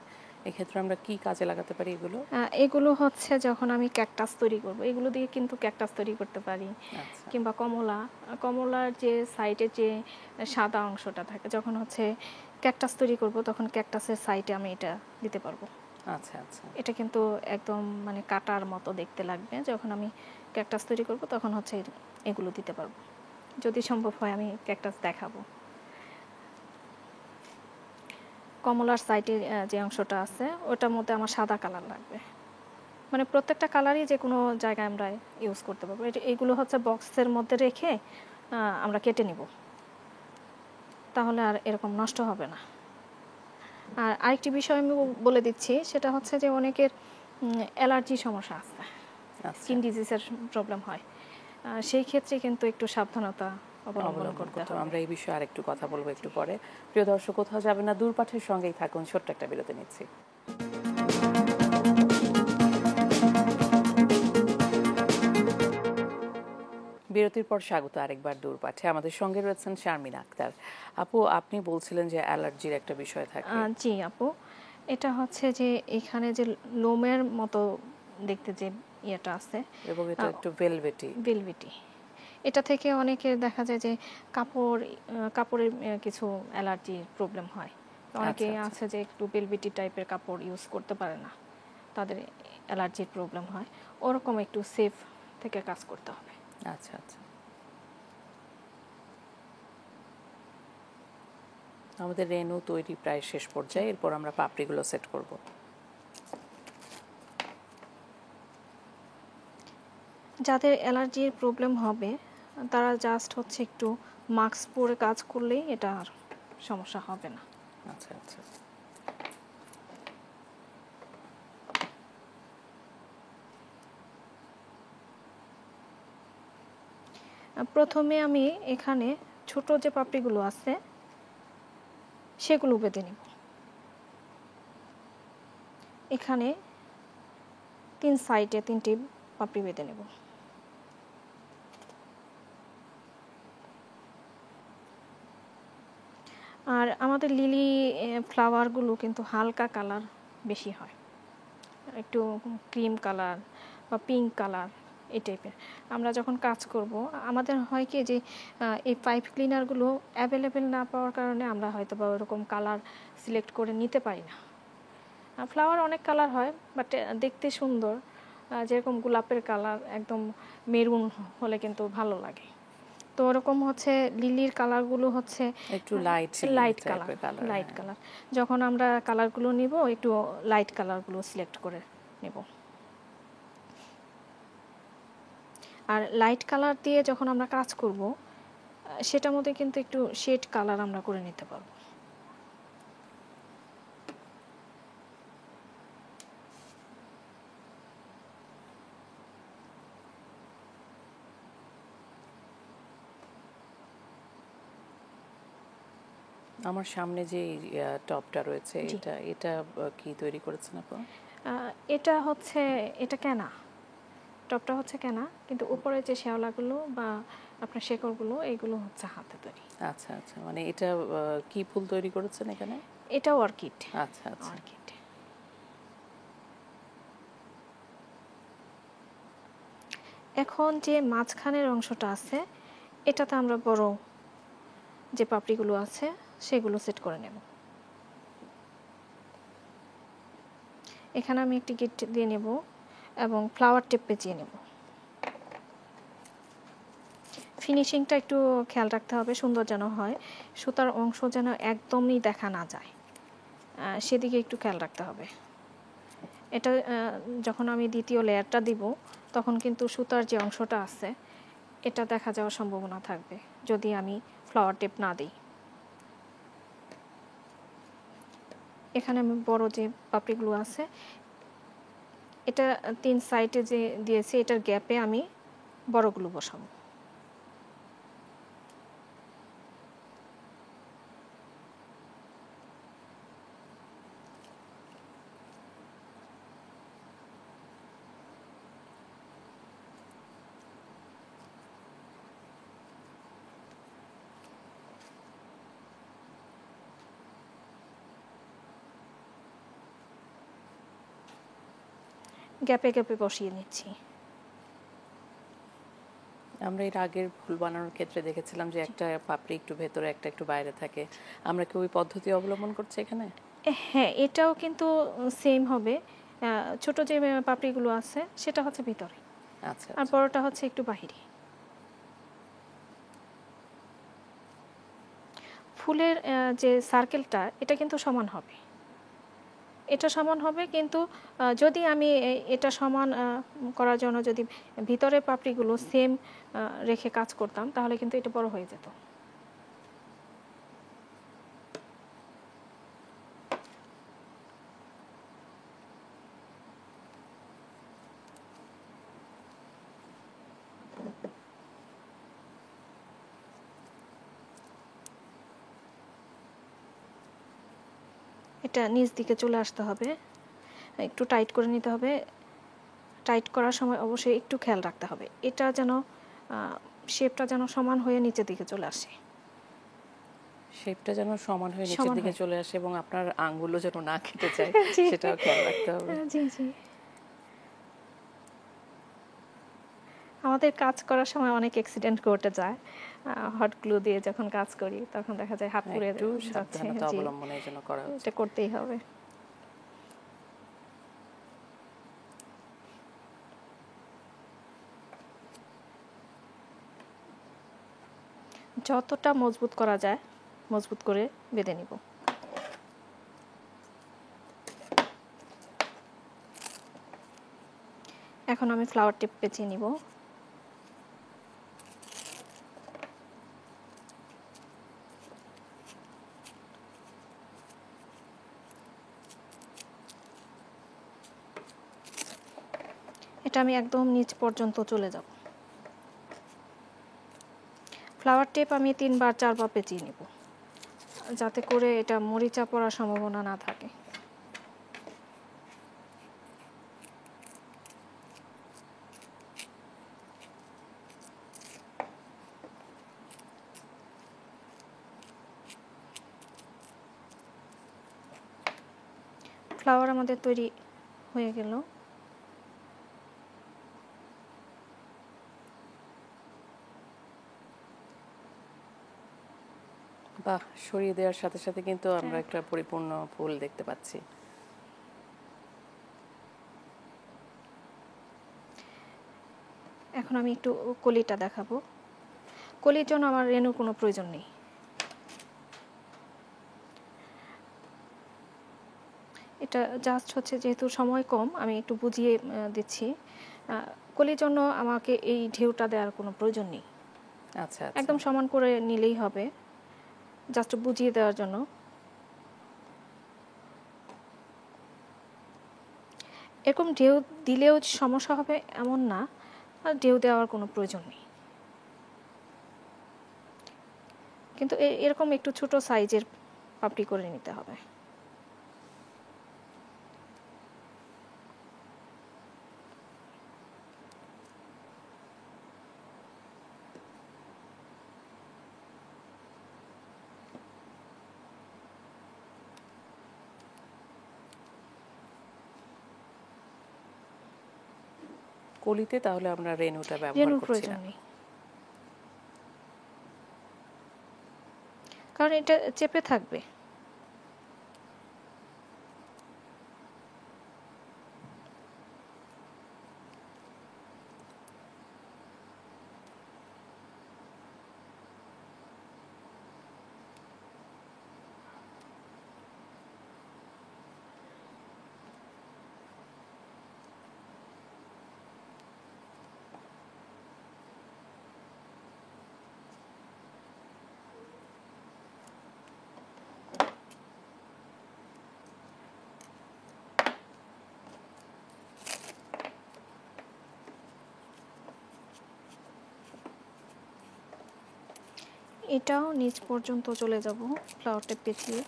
Speaker 1: এক্ষেত্রে আমরা কি কাজে লাগাতে পারি এগুলো?
Speaker 2: এগুলো হচ্ছে যখন আমি ক্যাকটাস তৈরি করব, এগুলো দিয়ে কিন্তু ক্যাকটাস তৈরি করতে পারি।
Speaker 1: আচ্ছা,
Speaker 2: কিংবা কমলা, কমলার যে সাইডে যে সাদা অংশটা থাকে, যখন হচ্ছে ক্যাকটাস তৈরি করব তখন ক্যাকটাসের সাইডে আমি এটা দিতে পারবো।
Speaker 1: আচ্ছা, আচ্ছা।
Speaker 2: এটা কিন্তু একদম মানে কাটার মতো দেখতে লাগবে। যখন আমি ক্যাকটাস তৈরি করব তখন হচ্ছে এগুলো দিতে পারবো, যদি সম্ভব হয় আমি ক্যাকটাস দেখাবো। কমলার সাইডের যে অংশটা আছে ওটার মধ্যে আমার সাদা কালার লাগবে। মানে প্রত্যেকটা কালারই যে কোনো জায়গায় আমরা ইউজ করতে পারবো। এইগুলো হচ্ছে বক্সের মধ্যে রেখে আমরা কেটে নিব, তাহলে আর এরকম নষ্ট হবে না। আর আরেকটি বিষয় আমি বলে দিচ্ছি, সেটা হচ্ছে যে অনেকের অ্যালার্জি সমস্যা আছে, স্কিন ডিজিজের প্রবলেম হয়। সেই ক্ষেত্রে কিন্তু একটু সাবধানতা অবলম্বন করতে হবে।
Speaker 1: আমরা এই বিষয়ে আরেকটু কথা বলবো একটু পরে। প্রিয় দর্শক, কোথাও যাবেন না, দূরপাঠের সঙ্গেই থাকুন, ছোট্ট একটা বিরতি নিচ্ছি। বিরতির পর স্বাগত আরেকবার দূরপাঠে। আমাদের সঙ্গে রয়েছেন শারমিন আক্তার। আপু, আপনি বলছিলেন যে অ্যালার্জির একটা বিষয় থাকে।
Speaker 2: জি আপু, এটা হচ্ছে যে এখানে যে লোমের মতো দেখতে যে ইয়েটা আছে,
Speaker 1: এবং এটা একটু ভেলভেটি।
Speaker 2: ভেলভেটি, এটা থেকে অনেকের দেখা যায় যে কাপড়ের কিছু অ্যালার্জির প্রবলেম হয়। অনেকে
Speaker 1: আচ্ছা, আচ্ছা।
Speaker 2: আছে যে একটু ভেলভেটি টাইপের কাপড় ইউজ করতে পারে না, তাদের অ্যালার্জির প্রবলেম হয়। ওরকম একটু সেফ থেকে কাজ করতে হবে।
Speaker 1: আচ্ছা, আচ্ছা। আমাদের রেনু তৈরি প্রায় শেষ পর্যায়ে, এরপর আমরা পাপড়িগুলো সেট করব।
Speaker 2: যাদের অ্যালার্জির প্রবলেম হবে তারা জাস্ট হচ্ছে একটু মাস্ক পরে কাজ করলেই এটা আর সমস্যা হবে না।
Speaker 1: আচ্ছা আচ্ছা।
Speaker 2: প্রথমে আমি এখানে ছোট যে পাপড়িগুলো আছে সেগুলো বেঁধে নিব। এখানে 3 সাইডে 3টি পাপড়ি বেঁধে নেব। আর আমাদের লিলি ফ্লাওয়ারগুলো কিন্তু হালকা কালার বেশি হয়, একটু ক্রিম কালার বা পিঙ্ক কালার এই টাইপের। আমরা যখন কাজ করব আমাদের হয় কি যে এই পাইপ ক্লিনারগুলো অ্যাভেলেবেল না পাওয়ার কারণে আমরা হয়তো বা ওরকম কালার সিলেক্ট করে নিতে পারি না। ফ্লাওয়ার অনেক কালার হয়, বাট দেখতে সুন্দর, যেরকম গোলাপের কালার একদম মেরুন হলে কিন্তু ভালো লাগে। তো ওরকম হচ্ছে লিলির কালারগুলো হচ্ছে
Speaker 1: একটু light
Speaker 2: light colour, light colour. যখন আমরা কালারগুলো নিব একটু লাইট কালারগুলো সিলেক্ট করে নেব। আর লাইট কালার দিয়ে যখন আমরা কাজ করব সেটার মধ্যে কিন্তু একটু শেড কালার আমরা করে নিতে পারবো।
Speaker 1: আমার সামনে যে টপটা রয়েছে এটা কি তৈরি করেছেন আপনি?
Speaker 2: এটা হচ্ছে এটা কেনা, টপটা হচ্ছে কেনা, কিন্তু উপরে যে শেওলাগুলো বা আপনার শেকড়গুলো এগুলো হচ্ছে হাতে তৈরি।
Speaker 1: আচ্ছা আচ্ছা, মানে এটা কি ফুল তৈরি করেছেন এখানে?
Speaker 2: এটা অর্কিড।
Speaker 1: আচ্ছা আচ্ছা।
Speaker 2: অর্কিড। এখন যে মাঝখানের অংশটা আছে এটাতে আমরা বড় যে পাপড়িগুলো আছে সেগুলো সেট করে নেব। এখানে আমি একটি গিট দিয়ে নেব এবং ফ্লাওয়ার টেপ পেঁচিয়ে নেব। ফিনিশিংটা একটু খেয়াল রাখতে হবে, সুন্দর যেন হয়, সুতার অংশ যেন একদমই দেখা না যায়, সেদিকে একটু খেয়াল রাখতে হবে। এটা যখন আমি দ্বিতীয় লেয়ারটা দিব তখন কিন্তু সুতার যে অংশটা আছে এটা দেখা যাওয়ার সম্ভাবনা থাকবে যদি আমি ফ্লাওয়ার টেপ না দিই। এখানে আমি বড় যে পাপড়িগুলো আছে এটা 3 সাইডে যে দিয়েছি এটার গ্যাপে আমি বড়গুলো বসাবো। গ্যাপে গ্যাপে বসিয়ে নিচ্ছি।
Speaker 1: আমরা এর আগের ফুল বানানোর ক্ষেত্রে দেখেছিলাম যে একটা পাপড়ি একটু ভেতরে একটা একটু বাইরে থাকে, আমরা কি ওই পদ্ধতি অবলম্বন করছি এখানে?
Speaker 2: হ্যাঁ, এটাও কিন্তু সেম হবে। ছোট যে পাপড়িগুলো আছে সেটা হচ্ছে ভিতরে,
Speaker 1: আচ্ছা
Speaker 2: আর
Speaker 1: আচ্ছা।
Speaker 2: বড়টা হচ্ছে একটু বাহিরে। ফুলের যে সার্কেলটা এটা কিন্তু সমান হবে, এটা সমান হবে, কিন্তু যদি আমি এটা সমান করার জন্য যদি ভিতরে পাপড়িগুলো সেম রেখে কাজ করতাম তাহলে কিন্তু এটা বড় হয়ে যেত। এটা নিচ দিকে চলে আসতে হবে, একটু টাইট করে নিতে হবে। টাইট করার সময় অবশ্যই একটু খেয়াল রাখতে হবে এটা যেন শেপটা যেন সমান হয়ে নিচের দিকে চলে আসে,
Speaker 1: শেপটা যেন সমান হয়ে নিচের দিকে চলে আসে এবং আপনার আঙ্গুলও যেন না কেটে যায় সেটাও খেয়াল রাখতে হবে।
Speaker 2: জি জি। আমাদের কাজ করার সময় অনেক অ্যাক্সিডেন্ট ঘটে যায়, হট গ্লু দিয়ে যখন কাজ করি তখন দেখা যায় হাত পুড়ে
Speaker 1: একটু
Speaker 2: যাচ্ছে।
Speaker 1: সাবধানতা অবলম্বনের জন্য করা হচ্ছে।
Speaker 2: এটা করতেই হবে। যতটা মজবুত করা যায় মজবুত করে বেঁধে নিব। এখন আমি ফ্লাওয়ার টিপ পেঁচিয়ে নিব। এটা আমি একদম নিচ পর্যন্ত চলে যাব। ফ্লাওয়ার টেপ আমি 3 বার 4 বার পেঁচিয়ে নেব, যাতে করে এটা মরিচা পড়ার সম্ভাবনা না থাকে। ফ্লাওয়ার আমাদের তৈরি হয়ে গেল।
Speaker 1: বাহ, সরিয়ে দেওয়ার সাথে সাথে কিন্তু আমরা একটা পরিপূর্ণ ফুল দেখতে পাচ্ছি।
Speaker 2: এখন আমি একটু কলিটা দেখাবো। কলির জন্য আমার রেণুর কোনো প্রয়োজন নেই। এটা জাস্ট হচ্ছে যেহেতু সময় কম, আমি একটু বুঝিয়ে দিচ্ছি। কলির জন্য আমাকে এই ঢেউটা দেওয়ার কোনো প্রয়োজন নেই।
Speaker 1: আচ্ছা,
Speaker 2: একদম সমান করে নিলেই হবে, জাস্ট বুঝিয়ে দেওয়ার জন্য। এরকম ঢেউ দিলেও সমস্যা হবে এমন না, আর ঢেউ দেওয়ার কোনো প্রয়োজন নেই। কিন্তু এরকম একটু ছোট সাইজের পাপড়ি করে নিতে হবে।
Speaker 1: কলিতে তাহলে আমরা রেণুটা ব্যবহার
Speaker 2: রেণুর
Speaker 1: করছি
Speaker 2: প্রয়োজন
Speaker 1: না।
Speaker 2: নেই, কারণ এটা চেপে থাকবে। এটাও নিচ পর্যন্ত চলে যাব ফ্লাওয়ারটা পেঁচিয়ে।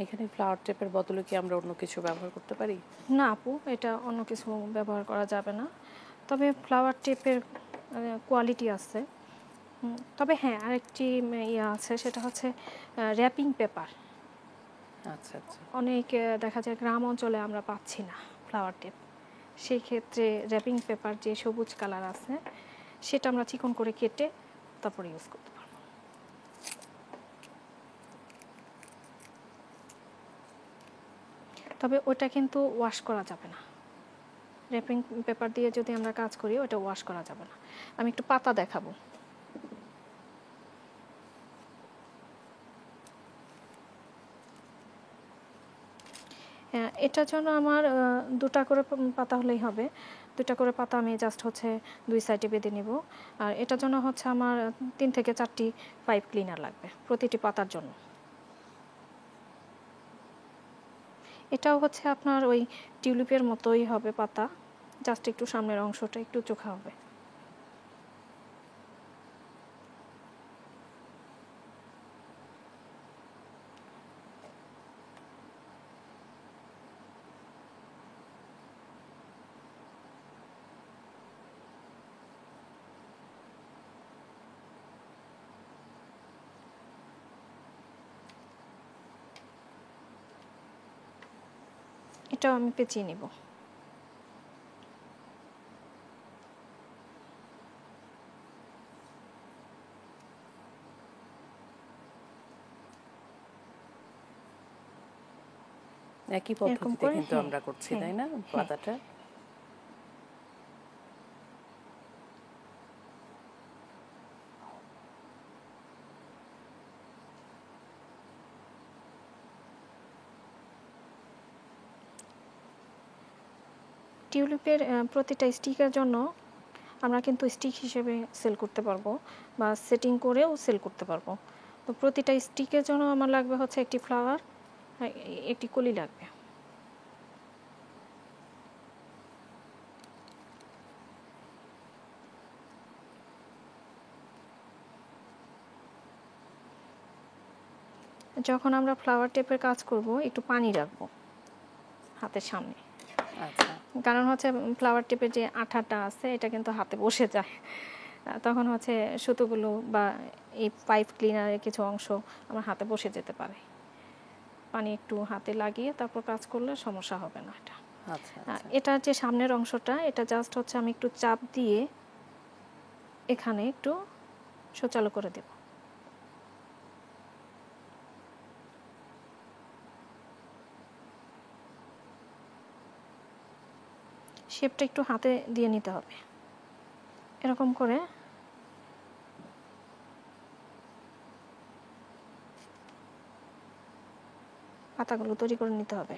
Speaker 1: এখানে ফ্লাওয়ার টেপের বদলে কি আমরা অন্য কিছু ব্যবহার করতে পারি?
Speaker 2: না আপু, এটা অন্য কিছু ব্যবহার করা যাবে না। তবে ফ্লাওয়ার টেপের কোয়ালিটি আছে। তবে হ্যাঁ, আরেকটি ইয়ে আছে, সেটা হচ্ছে র্যাপিং পেপার।
Speaker 1: আচ্ছা আচ্ছা।
Speaker 2: অনেক দেখা যায় গ্রাম অঞ্চলে আমরা পাচ্ছি না ফ্লাওয়ার টেপ। সেই ক্ষেত্রে র্যাপিং পেপার যে সবুজ কালার আছে, সেটা আমরা চিকন করে কেটে তারপরে ইউজ করতে পারবো। তবে ওটা কিন্তু ওয়াশ করা যাবে না। র্যাপিং পেপার দিয়ে যদি আমরা কাজ করি, ওটা ওয়াশ করা যাবে না। আমি একটু পাতা দেখাবো। এটার জন্য আমার 2টা করে পাতা হলেই হবে। 2টা করে পাতা আমি জাস্ট হচ্ছে 2 সাইডে বেঁধে নিব। আর এটার জন্য হচ্ছে আমার 3 থেকে 4টি পাইপ ক্লিনার লাগবে প্রতিটি পাতার জন্য। এটাও হচ্ছে আপনার ওই টিউলিপের মতোই হবে পাতা, জাস্ট একটু সামনের অংশটা একটু চোখা হবে। এটাও আমি পেঁচিয়ে নিব।
Speaker 1: একই
Speaker 2: এরকম
Speaker 1: পদ্ধতিতে
Speaker 2: করে,
Speaker 1: কিন্তু
Speaker 2: হ্যাঁ,
Speaker 1: আমরা করছি,
Speaker 2: হ্যাঁ,
Speaker 1: তাই না
Speaker 2: হ্যাঁ।
Speaker 1: পাতাটা?
Speaker 2: টিউলিপের প্রতিটা স্টিকের জন্য আমরা কিন্তু স্টিক হিসেবে সেল করতে পারবো, বা সেটিং করেও সেল করতে পারবো। তো প্রতিটা স্টিকের জন্য আমার লাগবে হচ্ছে একটি ফ্লাওয়ার একটি কলি লাগবে। যখন আমরা ফ্লাওয়ার টেপের কাজ করব একটু পানি রাখবো হাতের সামনে,
Speaker 1: আচ্ছা,
Speaker 2: কারণ হচ্ছে ফ্লাওয়ার টেপের যে আঠাটা আছে এটা কিন্তু হাতে বসে যায়, তখন হচ্ছে সুতোগুলো বা এই পাইপ ক্লিনারের কিছু অংশ আমার হাতে বসে যেতে পারে। পানি একটু হাতে লাগিয়ে তারপর কাজ করলে সমস্যা হবে না এটা।
Speaker 1: আচ্ছা,
Speaker 2: এটার যে সামনের অংশটা এটা জাস্ট হচ্ছে আমি একটু চাপ দিয়ে এখানে একটু সচালো করে দেব। শেপটা একটু হাতে দিয়ে নিতে হবে, এরকম করে পাতাগুলো তৈরি করে নিতে হবে।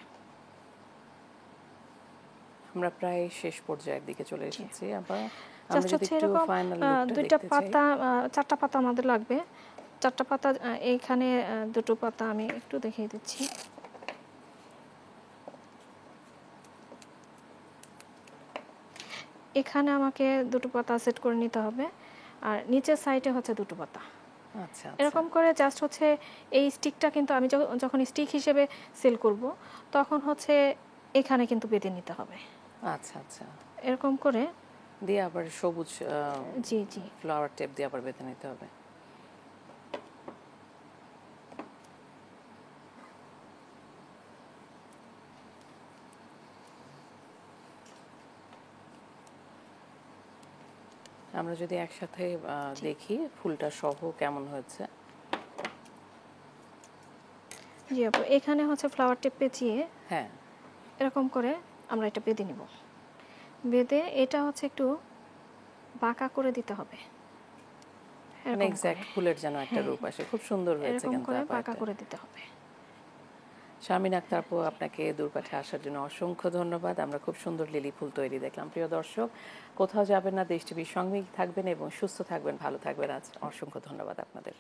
Speaker 1: আমরা প্রায় শেষ পর্যায়ের দিকে চলে এসেছি। আবার আমরা
Speaker 2: জাস্ট
Speaker 1: যদি
Speaker 2: হচ্ছে
Speaker 1: একটু
Speaker 2: এরকম
Speaker 1: ফাইনাল লুকটা
Speaker 2: দুইটা
Speaker 1: দেখতে চাই।
Speaker 2: পাতা, 4টা পাতা আমাদের লাগবে। 4টা পাতা, এইখানে 2টো পাতা আমি একটু দেখিয়ে দিচ্ছি। এখানে আমাকে 2টো পাতা সেট করে নিতে হবে, আর নিচের সাইডে হচ্ছে 2টো পাতা।
Speaker 1: আচ্ছা,
Speaker 2: এরকম করে জাস্ট হচ্ছে এই স্টিকটা কিন্তু আমি যখন স্টিক হিসেবে সেল করব তখন হচ্ছে এখানে কিন্তু বেঁধে নিতে হবে।
Speaker 1: আচ্ছা, আচ্ছা,
Speaker 2: এরকম করে
Speaker 1: দিয়ে আবার সবুজ
Speaker 2: জি জি
Speaker 1: ফ্লাওয়ার টেপ দিয়ে আবার বেঁধে নিতে হবে। আমরা যদি একসাথে দেখি ফুলটা সহ কেমন হয়েছে।
Speaker 2: জি আপু, এখানে হচ্ছে ফ্লাওয়ার টেপ পেঁচিয়ে
Speaker 1: হ্যাঁ,
Speaker 2: এরকম করে আমরা এটা বেঁধে নিব। বেঁধে এটা হচ্ছে একটু বাঁকা করে দিতে হবে,
Speaker 1: মানে
Speaker 2: এরকম
Speaker 1: এক্স্যাক্ট
Speaker 2: করে।
Speaker 1: ফুলের যেন একটা
Speaker 2: হ্যাঁ,
Speaker 1: রূপ আসে। খুব সুন্দর হয়েছে
Speaker 2: এরকম
Speaker 1: কিন্তু
Speaker 2: করে
Speaker 1: আপা
Speaker 2: বাঁকা
Speaker 1: এটা।
Speaker 2: করে দিতে হবে।
Speaker 1: শারমিন আক্তার আপু, আপনাকে দূরপাঠে আসার জন্য অসংখ্য ধন্যবাদ। আমরা খুব সুন্দর লিলি ফুল তৈরি দেখলাম। প্রিয় দর্শক, কোথাও যাবেন না, দেশ টিভির সঙ্গেই থাকবেন এবং সুস্থ থাকবেন, ভালো থাকবেন। আজ অসংখ্য ধন্যবাদ আপনাদের।